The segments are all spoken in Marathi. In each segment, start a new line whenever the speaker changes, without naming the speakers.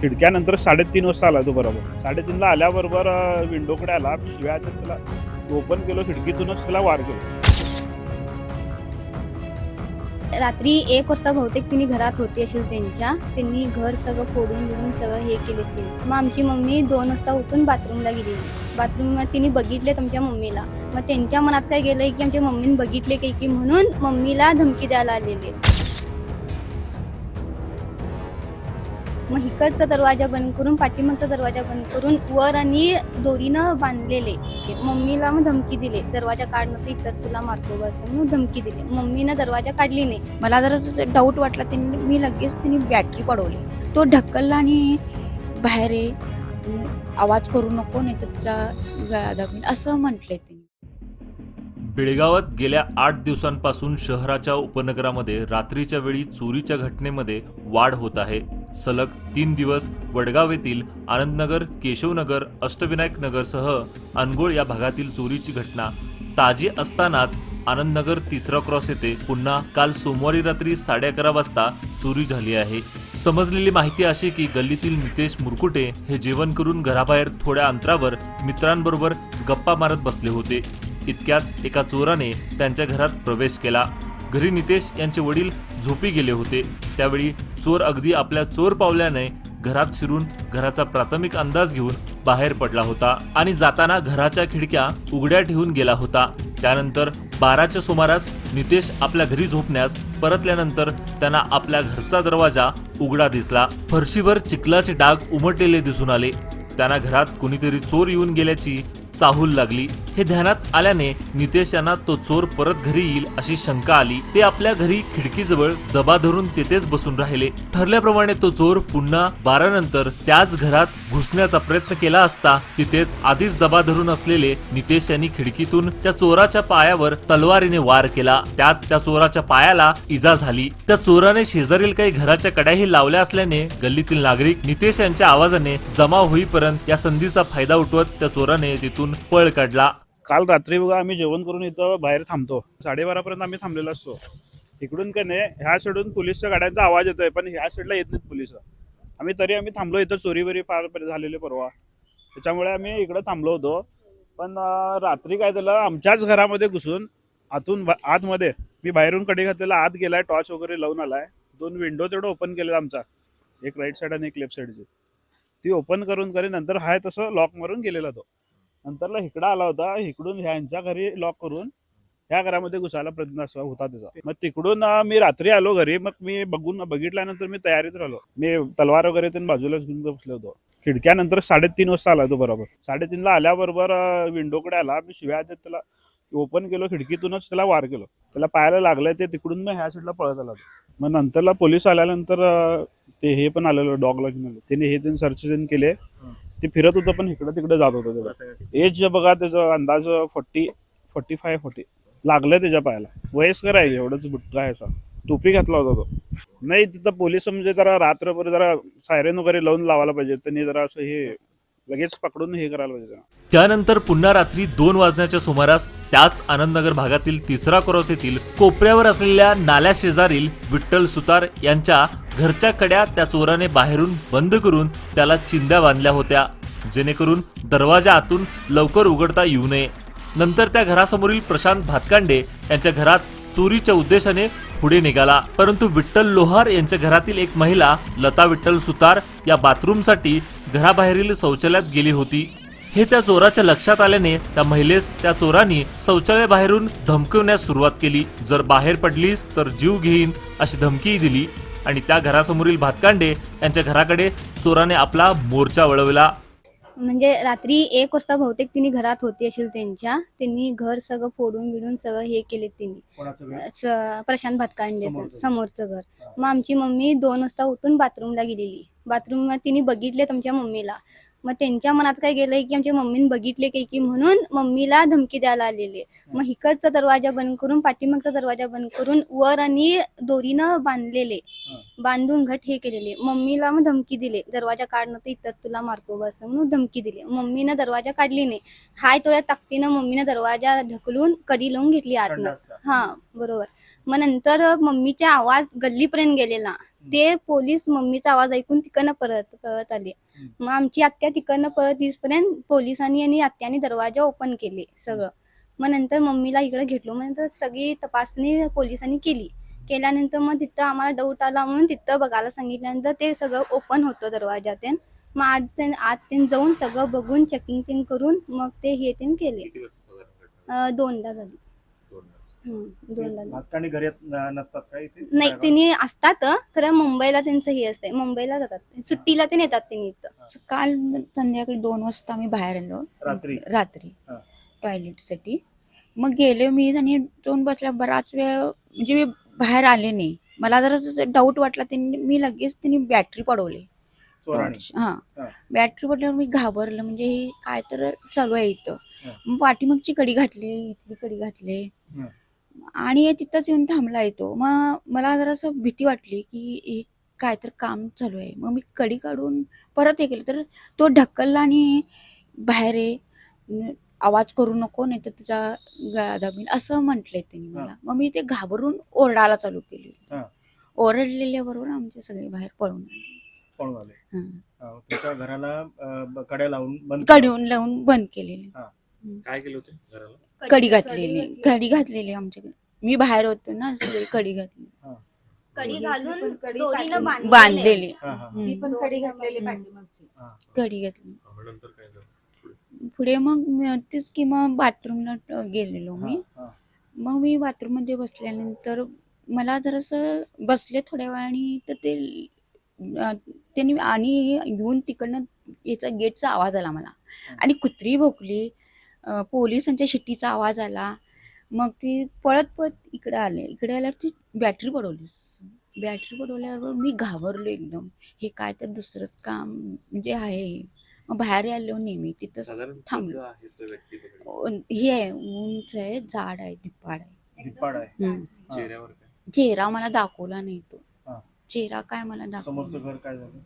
खिडक्यानंतर 3:30 वाजता आला तो बरोबर. 3:30ला आल्याबरोबर विंडोकडे आला. शिव्या देत त्याला ओपन केलं, खिडकीतूनच त्याला वार केला.
रात्री 1 वाजता बहुतेक तिने घरात होती असेल त्यांच्या. त्यांनी घर सगळं फोडून बिडून सगळं हे केले तिने. मग आमची मम्मी 2 वाजता उठून बाथरूमला गेली. बाथरूममध्ये तिने बघितले आमच्या मम्मीला. मग त्यांच्या मनात काय गेलंय की आमच्या मम्मीने बघितले की म्हणून मम्मीला धमकी द्यायला आलेले. मग इकडचा दरवाजा बंद करून पाठीमागचा दरवाजा बंद करून वर आणि दोरीनं बांधलेले. मम्मीला मग धमकी दिली, दरवाजा काढ तर इथं तुला मारतो बस म्हणून धमकी दिली. मम्मीनं दरवाजा काढली नाही.
मला जर असं डाऊट वाटला त्यांनी, मी लगेच त्यांनी बॅटरी पडवली. तो ढकलला आणि बाहेर ये, आवाज करू नको नाही तर तुझा गळा दाबीन असं म्हटले त्यांनी.
बेळगावात गेल्या 8 दिवसांपासून शहराच्या उपनगरामध्ये रात्रीच्या वेळी चोरीच्या घटनेमध्ये वाढ होत आहे. सलग 3 दिवस वडगाव येथील आनंदनगर, केशवनगर, अष्टविनायक नगरसह अनगोळ या भागातील चोरीची घटना ताजी असतानाच आनंदनगर 3रा क्रॉस येथे पुन्हा काल सोमवारी रात्री 11:30 वाजता चोरी झाली आहे. समजलेली माहिती अशी की गल्लीतील नितेश मुरकुटे हे जेवण करून घराबाहेर थोड्या अंतरावर मित्रांबरोबर गप्पा मारत बसले होते. इतक्यात एका चोराने त्यांच्या घरात प्रवेश केला. घरी नितेश यांचे वडील झोपी गेले होते. त्यावेळी चोर अगदी आपल्या चोर पावल्याने घरात शिरून घराचा प्राथमिक अंदाज घेऊन बाहेर पडला होता आणि जाताना घराच्या खिडक्या उघड्या ठेवून गेला होता. त्यानंतर 12च्या सुमारास नितेश आपल्या घरी झोपण्यास परतल्यानंतर त्यांना आपल्या घरचा दरवाजा उघडा दिसला. फरशीवर चिखलाचे डाग उमटलेले दिसून आले. त्यांना घरात कुणीतरी चोर येऊन गेल्याची चाहूल लागली. हे ध्यानात आल्याने नितेश यांना तो चोर परत घरी येईल अशी शंका आली. ते आपल्या घरी खिडकीजवळ दबा धरून तेथेच बसून राहिले. ठरल्याप्रमाणे तो चोर पुन्हा 12 नंतर त्याच घरात घुसण्याचा प्रयत्न केला असता तिथेच आधीच दबा धरून असलेले नितेश यांनी खिडकीतून त्या चोराच्या पायावर तलवारीने वार केला. त्यात त्या चोराच्या पायाला इजा झाली. त्या चोराने शेजारील काही घराच्या कड्याही लावल्या असल्याने गल्लीतील नागरिक नितेश यांच्या आवाजाने जमा होईपर्यंत या संधीचा फायदा उठवत त्या चोराने तिथून पळ काढला.
काल रात्री बघा आम्ही जेवण करून इथं बाहेर थांबतो. 12:30 पर्यंत आम्ही थांबलेलो असतो. इकडून का नाही ह्या साईडून पोलिसच्या गाड्यांचा आवाज येतोय, पण ह्या साईडला येत नाहीत पोलिस. आम्ही थांबलो इथं. चोरी फार झालेले परवा, त्याच्यामुळे आम्ही इकडं थांबलो होतो. पण रात्री काय झालं, आमच्याच घरामध्ये घुसून आतमध्ये मी बाहेरून कडी घातलेला आत गेलाय, टॉर्च वगैरे लावून आलाय. 2 विंडो तेवढं ओपन केलेला आमचा, एक राईट साईड आणि एक लेफ्ट साईडची. ती ओपन करून नंतर हाय तसं लॉक मारून गेलेला तो. नंतरला इकडं आला होता. इकडून ह्यांच्या घरी लॉक करून ह्या घरामध्ये घुसायला प्रयत्न असा होता त्याचा. मग तिकडून मी रात्री आलो घरी. मग मी बघितल्यानंतर मी तयारीत राहिलो. मी तलवार वगैरे त्यांनी बाजूलाच घेऊन बसलो होतो. खिडक्यानंतर 3:30 वाजता आला तो बरोबर. 3:30ला आल्याबरोबर विंडोकडे आला. मी शिव्या देत त्याला ओपन केलं, खिडकीतूनच त्याला वार केलं. त्याला पायाला लागलंय ते. तिकडून मग ह्या साईडला पळत आला. मग नंतरला पोलीस आल्यानंतर ते हे पण आलेलं डॉगला घेऊन आले. त्यांनी सर्च केले. ते फिरत होतं पण इकडं तिकडे जात होतं. एज बघा त्याचा अंदाज 45-40 लागलं त्याच्या पायाला. वयस्कर आहे, एवढंच बुट्टा आहे. टोपी घातला होता तो. नाही तिथं पोलीस म्हणजे जरा रात्रभर जरा सायरन वगैरे लावून लावायला पाहिजे. त्यांनी जरा असं हे लगेच पकडून हे करायला पाहिजे.
त्यानंतर पुन्हा रात्री 2 वाजण्याच्या सुमारास त्याच आनंदनगर भागातील 3रा क्रॉस येथील कोपऱ्यावर असलेल्या नाल्या शेजारील विठ्ठल सुतार यांच्या घरच्या कड्या त्या चोराने बाहेरून बंद करून त्याला चिंध्या बांधल्या होत्या, जेणेकरून दरवाजा आतून लवकर उघडता येऊ नये. नंतर त्या घरासमोरील प्रशांत भातकांडे यांच्या घरात चोरीच्या उद्देशाने पुढे निघाला. परंतु विठ्ठल लोहार यांच्या घरातील एक महिला लता विठ्ठल सुतार या बाथरूमसाठी घराबाहेरील शौचालयात गेली होती. हे त्या चोराच्या लक्षात आल्याने त्या महिलेस त्या चोरांनी शौचालय बाहेरून धमकवण्यास सुरुवात केली. जर बाहेर पडलीस तर जीव घेईन अशी धमकीही दिली आणि त्या घरासमोरील भातकांडे यांच्या घराकडे चोराने आपला मोर्चा वळवला.
म्हणजे रात्री 1 वाजता बहुतेक तिने घरात होती असेल त्यांच्या. त्यांनी घर सगळं फोडून बिडून सगळं हे केले त्यांनी. प्रशांत भातकांडेचं समोरचं घर. मग आमची मम्मी 2 वाजता उठून बाथरूमला गेलेली. बाथरूम तिने बघितले आमच्या मम्मीला. मग त्यांच्या मनात काय गेलंय की आमच्या मम्मीने बघितले की म्हणून मम्मीला धमकी द्यायला आलेले. मग इकडचा दरवाजा बंद करून पाठीमागचा दरवाजा बंद करून वर आणि दोरीनं बांधून घट हे केलेले. मम्मीला मग धमकी दिले, दरवाजा काढ तर इथं तुला मारतो बस म्हणून धमकी दिली. मम्मीनं दरवाजा काढली नाही. हाय थोड्या ताकदीनं मम्मीनं दरवाजा ढकलून कडी लावून घेतली आतनं. हा बरोबर. मग नंतर मम्मीचा आवाज गल्लीपर्यंत गेलेला. ते पोलीस मम्मीचा आवाज ऐकून तिकडनं पळत आले. मग आमची आत्या तिकडनं पळत येईपर्यंत पोलिसांनी आणि आत्याने दरवाजा ओपन केले सगळं. मग नंतर मम्मीला इकडे घेतलो. मग नंतर सगळी तपासणी पोलिसांनी केल्यानंतर मग तिथं आम्हाला डाऊट आला म्हणून तिथं बघायला सांगितल्यानंतर ते सगळं ओपन होतं दरवाजा. मग आत जाऊन सगळं बघून चेकिंग करून मग ते हे केले.
किती वाजता साधारण घटना?
2ला झाली.
दोनदा.
2ला झाली.
भातकांडी घरी नसतात का इथे?
नाही, त्यांनी असतात खरं मुंबईला त्यांचं हे असतंय. मुंबईला जातात, सुट्टीला ते येतात त्यांनी इथं.
काल संध्याकाळी 2 वाजता आम्ही बाहेर आलो रात्री
हा.
टॉयलेटसाठी. मग गेले मी आणि जाऊन बसल्या बराच वेळ, म्हणजे मी बाहेर आले नाही. मला जरा डाऊट वाटला. मी लगेच त्यांनी बॅटरी पडवली.
चोराणी.
हा,
हा.
बॅटरी पडल्यावर मी घाबरलं, म्हणजे हे काय तर चालू आहे इथं.
हा.
मग पाठीमागची कडी घातली, इथली कडी घातली
हा.
आणि तिथंच येऊन थांबला येतो. मग मला जरासं भीती वाटली की हे काय तर काम चालू आहे. मग मी कडी काढून परत हे केलं तर तो ढकलला आणि बाहेर ये, आवाज करू नको नाही तर तुझा गळा दाबीन असं म्हटलंय त्यांनी मला. मग मी ते घाबरून ओरडायला चालू केली.
हा.
ओरडलेल्या बरोबर आमचे सगळे बाहेर पळून
आले.
हा.
तुमच्या घराला कड्या लावून बंद
कडून लावून बंद केलेले.
काय केलं होते घराला?
कडी घातलेली आमच्याकडे. मी बाहेर होतो ना, सगळी कडी घातली,
कडी घालून दोरीनं
बांधलेली.
हा, हा.
हम्म. कडी घातली.
मग नंतर काय झालं?
पुढे मग तेच की मग बाथरूमला गेलेलो मी. मग मी बाथरूम मध्ये बसल्यानंतर मला जरासं बसले थोड्या वेळाने तर त्यांनी आणि येऊन तिकडनं याचा गेटचा आवाज आला मला आणि कुत्री भोकली. पोलिसांच्या शिट्टीचा आवाज आला. मग ती पळत इकडे आल्यावर ती बॅटरी पडवल्यावर मी घाबरलो एकदम. हे काय तर दुसरंच काम म्हणजे आहे. मग बाहेर आलो नेहमी तिथं
साधारण
थांबलो.
कसं आहे तो व्यक्ती बघा?
हे आहे, उंच आहे, जाड आहे, धिप्पाड आहे.
धिप्पाड आहे.
हम्म.
चेहऱ्यावर काय?
चेहरा मला दाखवला नाही तो.
हा.
चेहरा काय मला दाखवला
समोरचं
नाही.
घर काय झालं?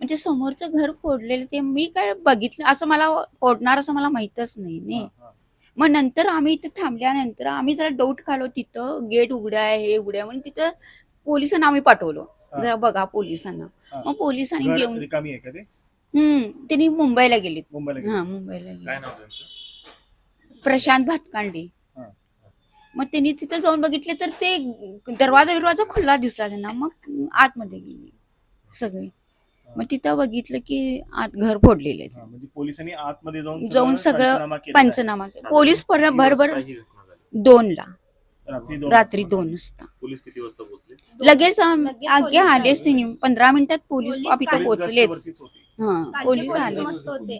म्हणजे समोरचं घर फोडलेलं ते मी काय बघितलं असं, मला फोडणार असं मला माहीतच नाही. मग नंतर आम्ही इथे थांबल्यानंतर आम्ही जरा डाऊट खालो. तिथं गेट उघड्या आहे, हे उघड्या, म्हणून तिथं पोलिसांना आम्ही पाठवलो. जरा बघा पोलिसांना. मग पोलिसांनी
घर
घेऊन
रिकामी आहे का ते?
त्यांनी मुंबईला गेलीत.
मुंबईला
हा,
गेले.
मुंबईला गेले.
काय नाव त्यांचं?
प्रशांत भातकांडे.
हा.
मग त्यांनी तिथं जाऊन बघितले तर ते दरवाजा खुला दिसला त्यांना. मग आतमध्ये गेली सगळे. मग तिथं बघितलं की आत घर फोडलेले.
म्हणजे पोलिसांनी आतमध्ये
जाऊन सगळं पंचनामा केला. पोलीस
किती
भरभर
वाजता ही घटना झाली?
2ला रात्री
वाजता.
2 वाजता
पोलीस किती वाजता पोहोचले?
लगेच
लगेच
आगे
पोलीस
आलेच त्यांनी. 15 मिनिटात पोलीस
पोलीस
इथं
काल-
पोहोचलेच.
गस्तवरतीच होते.
हा,
कालचे
पोलीस
पोलीस
आले.
मस्त होते.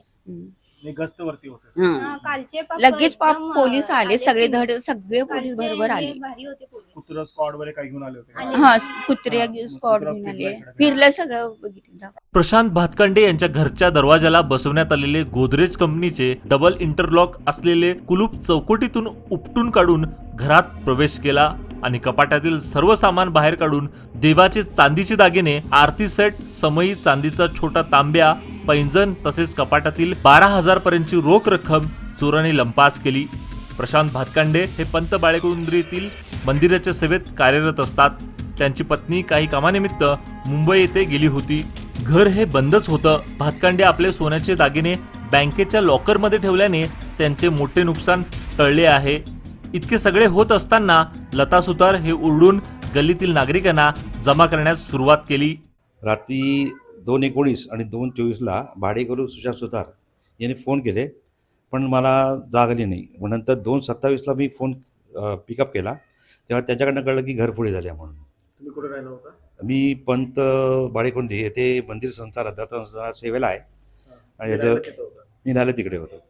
नाही, गस्तवरती होते.
हा.
कालचे
लगेच पोलीस आले. सगळे सगळे पोलीस भरभर आले.
भारी होते पोलीस.
कुत्रा स्क्वॉड वगैरे काही घेऊन आले होते का?
आले.
हा, कुत्र्या
हा,
स्कॉट
कुत्रा
घेऊन
फिरला
आले.
इकडे.
फिरलं सगळं बघितलं.
प्रशांत भातकांडे यांच्या घरच्या दरवाजाला बसवण्यात आलेले गोदरेज कंपनीचे डबल इंटरलॉक असलेले कुलूप चौकटीतून उपटून काढून घरात प्रवेश केला आणि कपाटातील सर्व सामान बाहेर काढून देवाचे चांदीचे दागिने, आरती सेट, समई चांदीचा छोटा तांब्या, पैंजण तसेच कपाटातील 12,000 पर्यंतची रोख रक्कम चोराने लंपास केली. प्रशांत भातकांडे हे पंत बाळेकुंद्रीतील मंदिराच्या सेवेत कार्यरत असतात. त्यांची पत्नी काही कामानिमित्त मुंबई येथे गेली होती. घर हे बंदच होतं. भातकांडे आपले सोन्याचे दागिने बँकेच्या लॉकरमध्ये ठेवल्याने त्यांचे मोठे नुकसान टळले आहे. इतके सगळे होत असताना लता सुतार हे उरडून गल्लीतील नागरिकांना जमा करण्यास सुरुवात केली.
रात्री 2:19 आणि 2:24ला भाडेकरू सुशांत सुतार यांनी फोन केले, पण मला जाग आली नाही. मग नंतर 2:27ला मी फोन पिकअप केला, तेव्हा त्याच्याकडनं कळलं की घरफोडी झाली म्हणून.
तुम्ही कुठे राहिला होता?
मी पंत बाळेकुंद्री येथे मंदिर संचालक दत्त संस्थानात सेवेला आहे आणि याचं
राहायला तिथं होता.
मी राहिलं तिकडे होतो.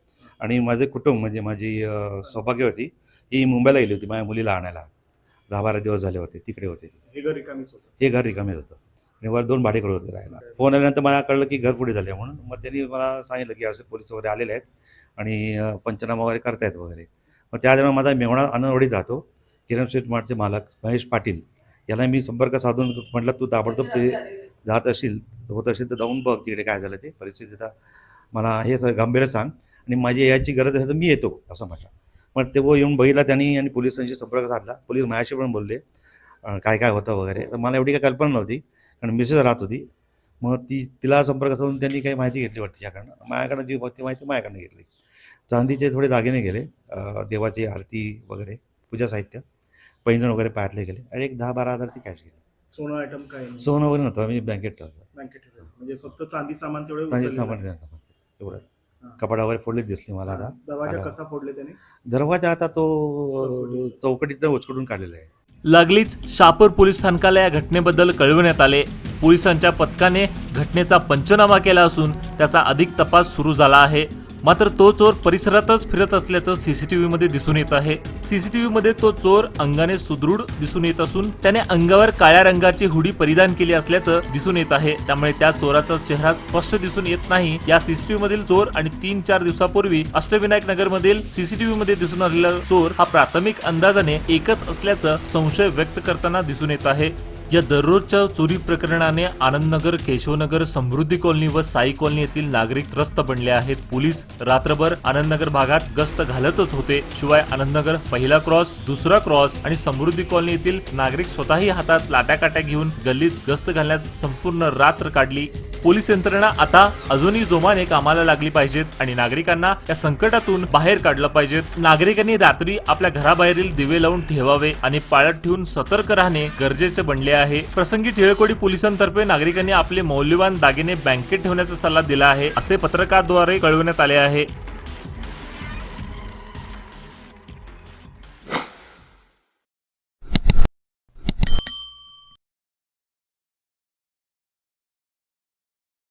आणि माझे कुटुंब म्हणजे माझी सौभाग्यवती ही मुंबईला गेली होती माझ्या मुलीला आणायला. 10-12 दिवस झाले होते, तिकडे होते.
हे घर रिकामीच होतं.
हे घर रिकामीच होतं आणि वर 2 भाडेकरू होते राहायला. फोन आल्यानंतर मला कळलं की घरफोडी झाली म्हणून. मग त्यांनी मला सांगितलं की असे पोलीस वगैरे आलेले आहेत आणि पंचनामा वगैरे करतायत वगैरे. मग त्या दरम्यान माझा मेहुणा आनंदवाडीत राहतो. किरण स्वीट मार्टचे मालक महेश पाटील याला मी संपर्क साधून म्हटलं, तू ताबडतोब ते होत असेल तर जाऊन बघ तिकडे काय झालं ते परिस्थिती. तर मला हे गंभीर सांग आणि माझी याची गरज असेल तर मी येतो असं म्हटलं. मग तेव्हा येऊन बघितला त्यांनी आणि पोलिसांशी संपर्क साधला. पोलीस माझ्याशी पण बोलले काय काय होतं वगैरे. तर मला एवढी काही कल्पना नव्हती, कारण मिसेस राहत होती. मग तिला संपर्क साधून त्यांनी काही माहिती घेतली वाटते तिच्याकडनं. माझ्याकडनं जी होती माहिती माझ्याकडनं घेतली. चांदीचे थोडे दागिने गेले, देवाची आरती वगैरे, पूजा साहित्य, पैंजण वगैरे पायातले गेले आणि एक 10-12 हजार ती कॅश गेली.
सोनं आयटम काय नाही?
सोनं वगैरे नव्हतं, आम्ही बँकेत ठेवलं.
बँकेत ठेवलं. म्हणजे फक्त चांदी सामान तेवढं
चांदी
उचललेलं
सामान
आहे.
एवढं
हां.
कपाडा वगैरे फोडलेच दिसली मला आता.
दरवाजा
आला.
कसा फोडले त्याने?
दरवाजा आता तो
चौकटीचा.
चौकटीतनं उचकडून काढलेला आहे.
लागलीच शहापूर पोलीस स्थानकाला या घटनेबद्दल कळविण्यात आले. पोलिसांच्या पथकाने घटनेचा पंचनामा केला असून त्याचा अधिक तपास सुरू झाला आहे. मात्र तो चोर परिसरातच फिरत असल्याचं सीसीटीव्हीमध्ये दिसून येत आहे. सीसीटीव्हीमध्ये तो चोर अंगाने सुदृढ दिसून येत असून त्याने अंगावर काळ्या रंगाची हुडी परिधान केली असल्याचं दिसून येत आहे. त्यामुळे त्या चोराचा चेहरा स्पष्ट दिसून येत नाही. या सीसीटीव्ही मधील चोर आणि 3-4 दिवसापूर्वी अष्टविनायक नगर मधील सीसीटीव्ही मध्ये दिसून आलेला चोर हा प्राथमिक अंदाजाने एकच असल्याचं संशय व्यक्त करताना दिसून येत आहे. या दररोजच्या चोरी प्रकरणाने आनंदनगर, केशवनगर, समृद्धी कॉलनी व साई कॉलनी येथील नागरिक त्रस्त बनले आहेत. पोलीस रात्रभर आनंदनगर भागात गस्त घालतच होते. शिवाय आनंदनगर पहिला क्रॉस, दुसरा क्रॉस आणि समृद्धी कॉलनी येथील नागरिक स्वतःही हातात लाट्या घेऊन गल्लीत गस्त घालण्यात संपूर्ण रात्र काढली. पोलीस यंत्रणा आता अजूनही जोमाने कामाला लागली पाहिजेत आणि नागरिकांना या संकटातून बाहेर काढलं पाहिजेत. नागरिकांनी रात्री आपल्या घराबाहेरील दिवे लावून ठेवावे आणि पाळत ठेवून सतर्क राहणे गरजेचे बनले आहे. प्रसंगी टिळकोडी पोलिसांतर्फे नागरिकांनी आपले मौल्यवान दागिने बँकेत ठेवण्याचा सल्ला दिला आहे, असे पत्रकाद्वारे कळविण्यात आले आहे.